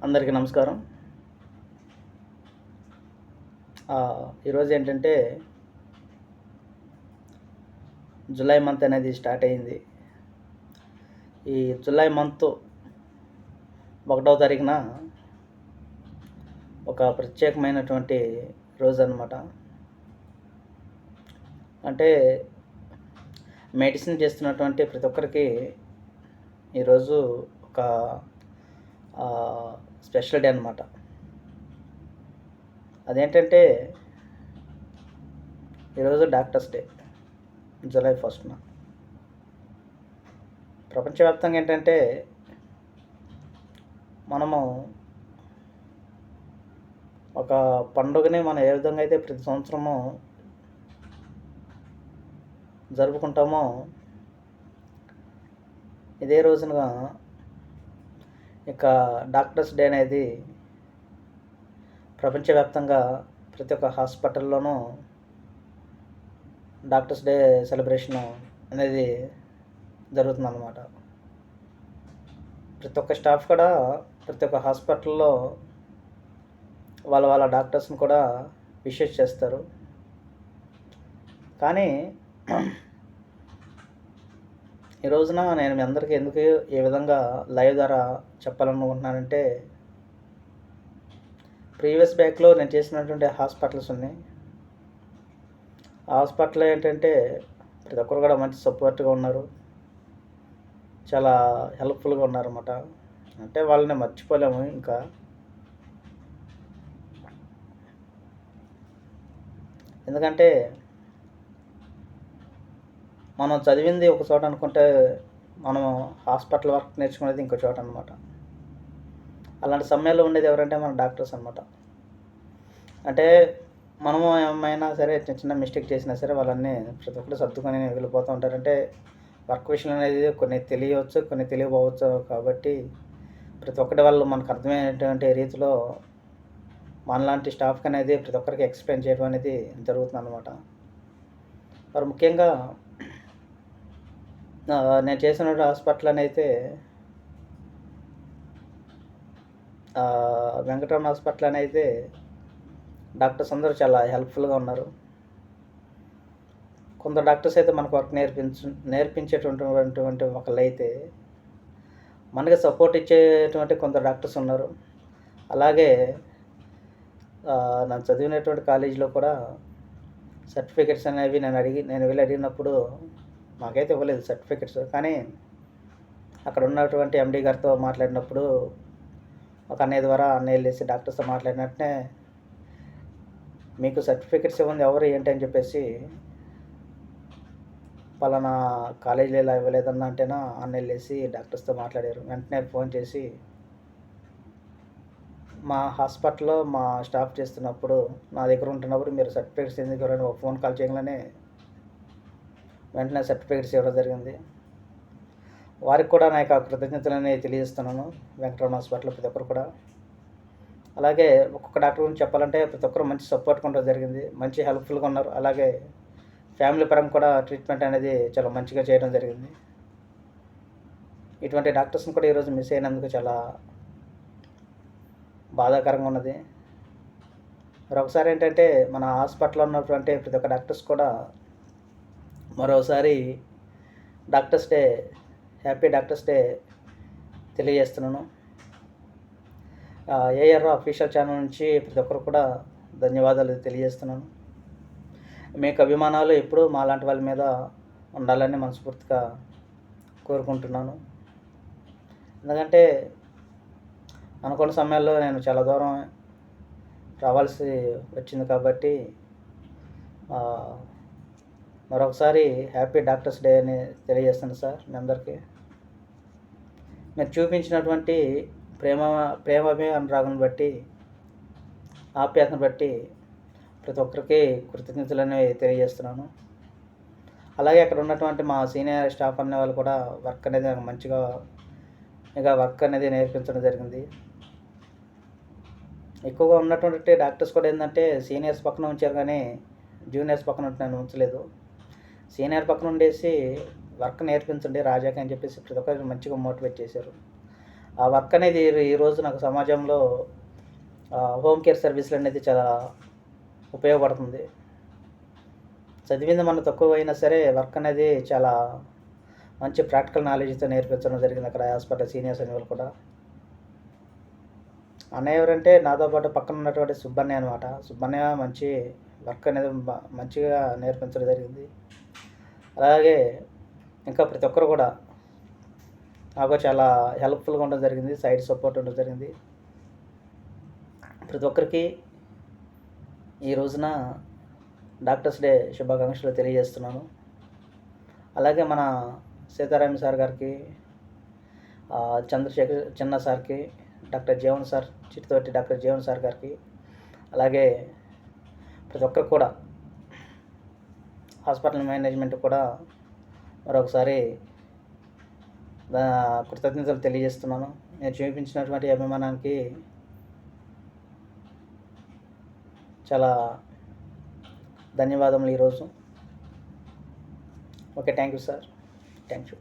అందరికీ నమస్కారం. ఈరోజు ఏంటంటే జూలై మంత్ అనేది స్టార్ట్ అయింది. ఈ జూలై మంత్ 1వ తారీఖున ఒక ప్రత్యేకమైనటువంటి రోజు అన్నమాట. అంటే మెడిసిన్ చేస్తున్నటువంటి ప్రతి ఒక్కరికి ఈరోజు ఒక స్పెషల్ డే అన్నమాట. అదేంటంటే ఈరోజు డాక్టర్స్ డే, జూలై 1న. ప్రపంచవ్యాప్తంగా ఏంటంటే మనము ఒక పండుగని మనం ఏ విధంగా అయితే ప్రతి సంవత్సరము జరుపుకుంటామో, ఇదే రోజున ఇక డాక్టర్స్ డే అనేది ప్రపంచవ్యాప్తంగా ప్రతి ఒక్క హాస్పిటల్లోనూ డాక్టర్స్ డే సెలబ్రేషన్ అనేది జరుగుతుందన్నమాట. ప్రతి ఒక్క స్టాఫ్ కూడా ప్రతి ఒక్క హాస్పిటల్లో వాళ్ళ డాక్టర్స్ని కూడా విషెస్ చేస్తారు. కానీ ఈ రోజున నేను మీ అందరికీ ఎందుకు ఈ విధంగా లైవ్ ద్వారా చెప్పాలనుకుంటున్నానంటే, ప్రీవియస్ బ్యాక్లో నేను చేసినటువంటి హాస్పిటల్స్ ఉన్నాయి. ఆ హాస్పిటల్ ఏంటంటే ప్రతి ఒక్కరు కూడా మంచి సపోర్ట్గా ఉన్నారు, చాలా హెల్ప్ఫుల్గా ఉన్నారన్నమాట. అంటే వాళ్ళని మర్చిపోలేము. ఇంకా ఎందుకంటే మనం చదివింది ఒక చోట అనుకుంటే మనం హాస్పిటల్ వర్క్ నేర్చుకునేది ఇంకో చోట అనమాట. అలాంటి సమయాల్లో ఉండేది ఎవరంటే మన డాక్టర్స్ అనమాట. అంటే మనము ఏమైనా సరే చిన్న మిస్టేక్ చేసినా సరే వాళ్ళని ప్రతి ఒక్కరు సర్దుకొని వెళ్ళిపోతూ ఉంటారు. అంటే వర్క్ విషయం అనేది కొన్ని తెలియవచ్చు, కొన్ని తెలియకపోవచ్చు. కాబట్టి ప్రతి ఒక్కటి వాళ్ళు మనకు అర్థమయ్యేటువంటి రీతిలో మనలాంటి స్టాఫ్కి అనేది ప్రతి ఒక్కరికి ఎక్స్ప్లెయిన్ చేయడం అనేది జరుగుతుంది అనమాట. మరి ముఖ్యంగా నేను చేసిన హాస్పిటల్ అని అయితే వెంకటరమణ హాస్పిటల్ అని అయితే డాక్టర్స్ అందరూ చాలా హెల్ప్ఫుల్గా ఉన్నారు. కొందరు డాక్టర్స్ అయితే మనకు వర్క్ నేర్పించేటువంటి ఒకళ్ళు అయితే మనకి సపోర్ట్ ఇచ్చేటువంటి కొందరు డాక్టర్స్ ఉన్నారు. అలాగే నేను చదివినటువంటి కాలేజీలో కూడా సర్టిఫికెట్స్ అనేవి నేను వెళ్ళి అడిగినప్పుడు మాకైతే ఇవ్వలేదు సర్టిఫికెట్స్. కానీ అక్కడ ఉన్నటువంటి ఎండీ గారితో మాట్లాడినప్పుడు ఒక అన్నయ్య ద్వారా అన్నయ్య వెళ్ళేసి డాక్టర్స్తో మాట్లాడినట్టే, మీకు సర్టిఫికెట్స్ ఇవ్వండి ఎవరు ఏంటి అని చెప్పేసి పలానా కాలేజీలో ఇలా ఇవ్వలేదన్నా అంటేనా అన్న వెళ్ళేసి డాక్టర్స్తో మాట్లాడారు. వెంటనే ఫోన్ చేసి మా హాస్పిటల్లో మా స్టాఫ్ చేస్తున్నప్పుడు నా దగ్గర ఉంటున్నప్పుడు మీరు సర్టిఫికెట్స్ ఎందుకు ఇవ్వరని ఒక ఫోన్ కాల్ చేయగానే వెంటనే సర్టిఫికెట్స్ ఇవ్వడం జరిగింది. వారికి కూడా నా యొక్క కృతజ్ఞతలని తెలియజేస్తున్నాను, వెంకటరమణ హాస్పిటల్ ప్రతి ఒక్కరు కూడా. అలాగే ఒక్కొక్క డాక్టర్ గురించి చెప్పాలంటే ప్రతి ఒక్కరు మంచి సపోర్ట్ ఉండడం జరిగింది, మంచి హెల్ప్ఫుల్గా ఉన్నారు. అలాగే ఫ్యామిలీ పరంగా కూడా ట్రీట్మెంట్ అనేది చాలా మంచిగా చేయడం జరిగింది. ఇటువంటి డాక్టర్స్ని కూడా ఈరోజు మిస్ అయినందుకు చాలా బాధాకరంగా ఉన్నది. మరొకసారి ఏంటంటే మన హాస్పిటల్లో ఉన్నటువంటి ప్రతి ఒక్క డాక్టర్స్ కూడా మరోసారి doctors day, happy doctors day తెలియజేస్తున్నాను. ఏఆర్ అఫీషియల్ ఛానల్ నుంచి ప్రతి ఒక్కరు కూడా ధన్యవాదాలు తెలియజేస్తున్నాను. మీకు అభిమానాలు ఎప్పుడూ మాలాంటి వాళ్ళ మీద ఉండాలని మనస్ఫూర్తిగా కోరుకుంటున్నాను. ఎందుకంటే అనుకున్న సమయాల్లో నేను చాలా దూరం రావాల్సి వచ్చింది. కాబట్టి మరొకసారి హ్యాపీ డాక్టర్స్ డే అని తెలియజేస్తాను సార్ మీ అందరికీ. మీరు చూపించినటువంటి అనురాగం బట్టి, ఆప్యాయతను బట్టి ప్రతి ఒక్కరికి కృతజ్ఞతలని తెలియజేస్తున్నాను. అలాగే అక్కడ ఉన్నటువంటి మా సీనియర్ స్టాఫ్ అనే వాళ్ళు కూడా వర్క్ అనేది నాకు మంచిగా వర్క్ అనేది నేర్పించడం జరిగింది. ఎక్కువగా ఉన్నటువంటి డాక్టర్స్ కూడా ఏంటంటే సీనియర్స్ పక్కన ఉంచారు, కానీ జూనియర్స్ పక్కన నేను ఉంచలేదు. సీనియర్ పక్కన ఉండేసి వర్క్ నేర్పించండి రాజాకి అని చెప్పేసి ప్రతి ఒక్కరికి మంచిగా మోటివేట్ చేశారు. ఆ వర్క్ అనేది ఈరోజు నాకు సమాజంలో హోమ్ కేర్ సర్వీసులు అనేది చాలా ఉపయోగపడుతుంది. చదివింది మనం తక్కువ అయినా సరే వర్క్ అనేది చాలా మంచి ప్రాక్టికల్ నాలెడ్జ్‌తో నేర్పించడం జరిగింది అక్కడ హాస్పిటల్ సీనియర్స్ అనేవాళ్ళు కూడా. అన్నయ్య ఎవరంటే నాతో పాటు పక్కన ఉన్నటువంటి సుబ్బన్నయ్య అనమాట. సుబ్బన్నయ్య మంచి వర్క్ అనేది మంచిగా నేర్పించడం జరిగింది. అలాగే ఇంకా ప్రతి ఒక్కరు కూడా నాకు చాలా హెల్ప్‌ఫుల్‌గా ఉండడం జరిగింది. సైడ్ సపోర్ట్ ఉండడం జరిగింది. ప్రతి ఒక్కరికి ఈ రోజున డాక్టర్స్ డే శుభాకాంక్షలు తెలియజేస్తున్నాను. అలాగే మన సీతారామ సార్ గారికి, చంద్రశేఖర్ చిన్న సార్‌కి, డాక్టర్ జీవన్ సార్, చిట్టుతోటి డాక్టర్ జీవన్ సార్ గారికి, అలాగే ప్రతి ఒక్కరు కూడా హాస్పిటల్ మేనేజ్మెంట్ కూడా మరొకసారి కృతజ్ఞతలు తెలియజేస్తున్నాను. నేను చూపించినటువంటి అభిమానానికి చాలా ధన్యవాదములు ఈరోజు. Okay. Thank you sir. Thank you.